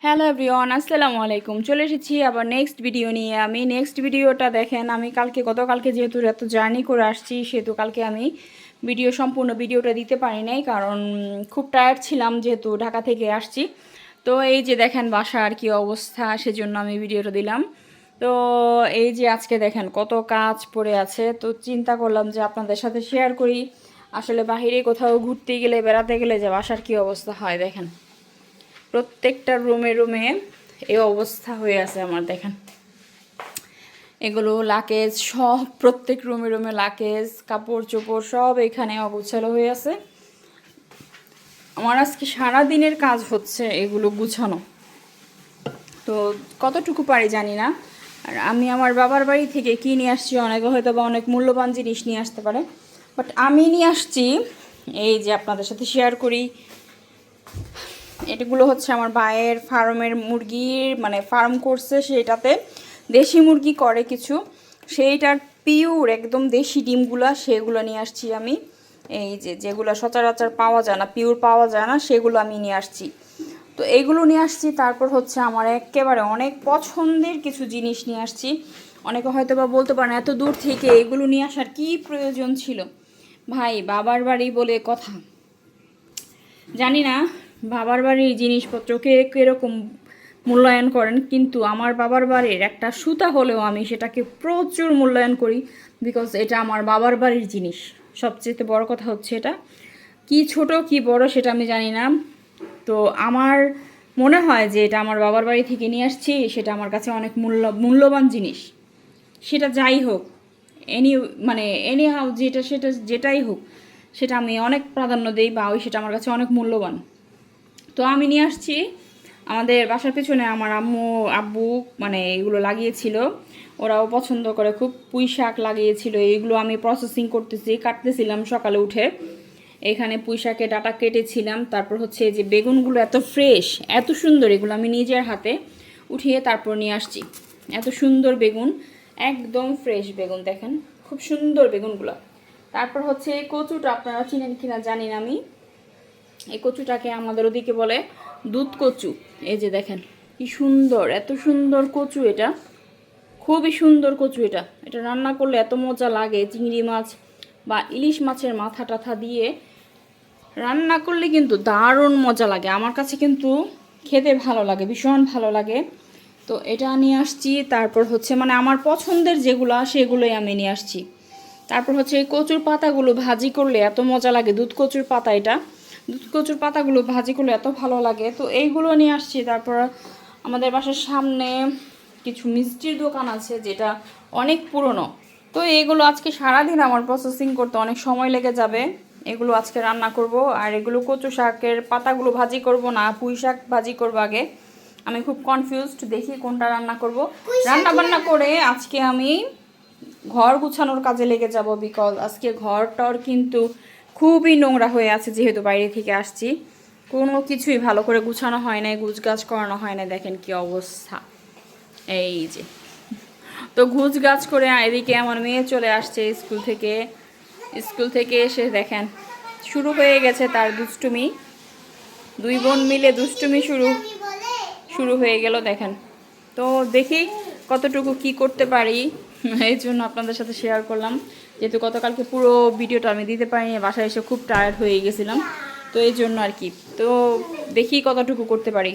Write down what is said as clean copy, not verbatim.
Hello everyone, আসসালামু আলাইকুম। চলে এসেছি আবার নেক্সট ভিডিও নিয়ে। আমি নেক্সট ভিডিওটা দেখেন, আমি গতকালকে যেহেতু এত জার্নি করে আসছি, সেহেতু কালকে আমি সম্পূর্ণ ভিডিওটা দিতে পারি নাই, কারণ খুব টায়ার্ড ছিলাম যেহেতু ঢাকা থেকে আসছি। তো এই যে দেখেন বাসার কি অবস্থা, সেজন্য আমি ভিডিওটা দিলাম। তো এই যে আজকে দেখেন কত কাজ পড়ে আছে, তো চিন্তা করলাম যে আপনাদের সাথে শেয়ার করি। আসলে বাহিরে কোথাও ঘুরতে গেলে, বেড়াতে গেলে যে বাসার কি অবস্থা হয় দেখেন। প্রত্যেকটা রুমে রুমে এই অবস্থা হয়ে আছে আমার দেখেন। এগুলো লাকেজ সব, প্রত্যেক রুমে রুমে লাকেজ, কাপড় চোপড় সব এখানে অগোছালো হয়ে আছে। আমার আজকে সারা দিনের কাজ হচ্ছে এগুলো গুছানো। তো কতটুকু পারি জানি না। আর আমি আমার বাবার বাড়ি থেকে কি নিয়ে আসছি, অনেকে হয়তো বা অনেক মূল্যবান জিনিস নিয়ে আসতে পারে, বাট আমি নিয়ে আসছি এই যে আপনাদের সাথে শেয়ার করি। এগুলো হচ্ছে আমার ভাইয়ের ফার্মের মুরগির, মানে ফার্ম করছে, সেটাতে দেশি মুরগি করে কিছু, সেইটার পিওর একদম দেশি ডিমগুলো, সেগুলো নিয়ে আসছি আমি। এই যে যেগুলো সচরাচর পাওয়া যায় না, পিওর পাওয়া যায় না, সেগুলো আমি নিয়ে আসছি। তো এইগুলো নিয়ে আসছি। তারপর হচ্ছে আমার একেবারে অনেক পছন্দের কিছু জিনিস নিয়ে আসছি। অনেকে হয়তো বা বলতে পারেন এত দূর থেকে এগুলো নিয়ে আসার কী প্রয়োজন ছিল। ভাই, বাবার বাড়ি বলে কথা, জানি না বাবার বাড়ির জিনিসপত্রকে কীরকম মূল্যায়ন করেন, কিন্তু আমার বাবার বাড়ির একটা সুতা হলেও আমি সেটাকে প্রচুর মূল্যায়ন করি, বিকজ এটা আমার বাবার বাড়ির জিনিস। সবচেয়ে বড় কথা হচ্ছে এটা, কি ছোট কি বড় সেটা আমি জানি না, তো আমার মনে হয় যে এটা আমার বাবার বাড়ি থেকে নিয়ে আসছি, সেটা আমার কাছে অনেক মূল্যবান জিনিস। সেটা যাই হোক, এনি হাউ, যেটাই হোক, সেটা আমি অনেক প্রাধান্য দিই, বা সেটা আমার কাছে অনেক মূল্যবান। তো আমি নিয়ে আসছি। আমাদের বাসার পেছনে আমার আব্বু মানে এগুলো লাগিয়েছিল, ওরাও পছন্দ করে খুব। পুঁই শাক লাগিয়েছিল, এইগুলো আমি প্রসেসিং কাটতেছিলাম সকালে উঠে। এখানে পুঁই শাকের ডাটা কেটেছিলাম। তারপর হচ্ছে যে বেগুনগুলো এত ফ্রেশ, এত সুন্দর, এগুলো আমি নিজের হাতে উঠিয়ে তারপর নিয়ে আসছি। এত সুন্দর বেগুন, একদম ফ্রেশ বেগুন দেখেন, খুব সুন্দর বেগুনগুলো। তারপর হচ্ছে এই কচুটা, আপনারা চিনেন কিনা জানি না আমি। এই কচুটাকে আমাদের ওদিকে বলে দুধ কচু। এই যে দেখেন কি সুন্দর, এত সুন্দর কচু, এটা খুবই সুন্দর কচু। এটা এটা রান্না করলে এত মজা লাগে, চিংড়ি মাছ বা ইলিশ মাছের মাথা টাথা দিয়ে রান্না করলে কিন্তু দারুণ মজা লাগে। আমার কাছে কিন্তু খেতে ভালো লাগে, ভীষণ ভালো লাগে। তো এটা নিয়ে আসছি। তারপর হচ্ছে মানে আমার পছন্দের যেগুলো সেগুলোই আমি নিয়ে আসছি। তারপর হচ্ছে এই কচুর পাতাগুলো ভাজি করলে এত মজা লাগে, দুধ কচুর পাতা, এটা দুধ কচুর পাতাগুলো ভাজি করলে এত ভালো লাগে, তো এইগুলো নিয়ে আসছি। তারপর আমাদের বাসার সামনে কিছু মিষ্টির দোকান আছে, যেটা অনেক পুরনো। তো এইগুলো আজকে সারাদিন আমার প্রসেসিং করতে অনেক সময় লেগে যাবে। এগুলো আজকে রান্না করব। আর এগুলো কচু শাকের পাতাগুলো ভাজি করব না পুঁই শাক ভাজি করব আগে। আমি খুব কনফিউজড, দেখি কোনটা রান্না করব। রান্না বান্না করে আজকে আমি ঘর গুছানোর কাজে লেগে যাব, বিকজ আজকে ঘরটার কিন্তু খুবই নোংরা হয়ে আছে, যেহেতু বাইরে থেকে আসছি। কোনো কিছুই ভালো করে গুছানো হয় নাই, গুছগাছ করানো হয় না, দেখেন কি অবস্থা। এই যে, তো গুছগাছ করে এদিকে আমার মেয়ে চলে আসছে স্কুল থেকে এসে দেখেন শুরু হয়ে গেছে তার দুষ্টুমি। দুই বোন মিলে দুষ্টুমি শুরু হয়ে গেল দেখেন। তো দেখি কতটুকু কি করতে পারি, এই জন্য আপনাদের সাথে শেয়ার করলাম। যেহেতু গতকালকে পুরো ভিডিওটা আমি দিতে পারিনি, বাসায় এসে খুব টায়ার্ড হয়ে গেছিলাম, তো এই জন্য আর কি। তো দেখি কতটুকু করতে পারি।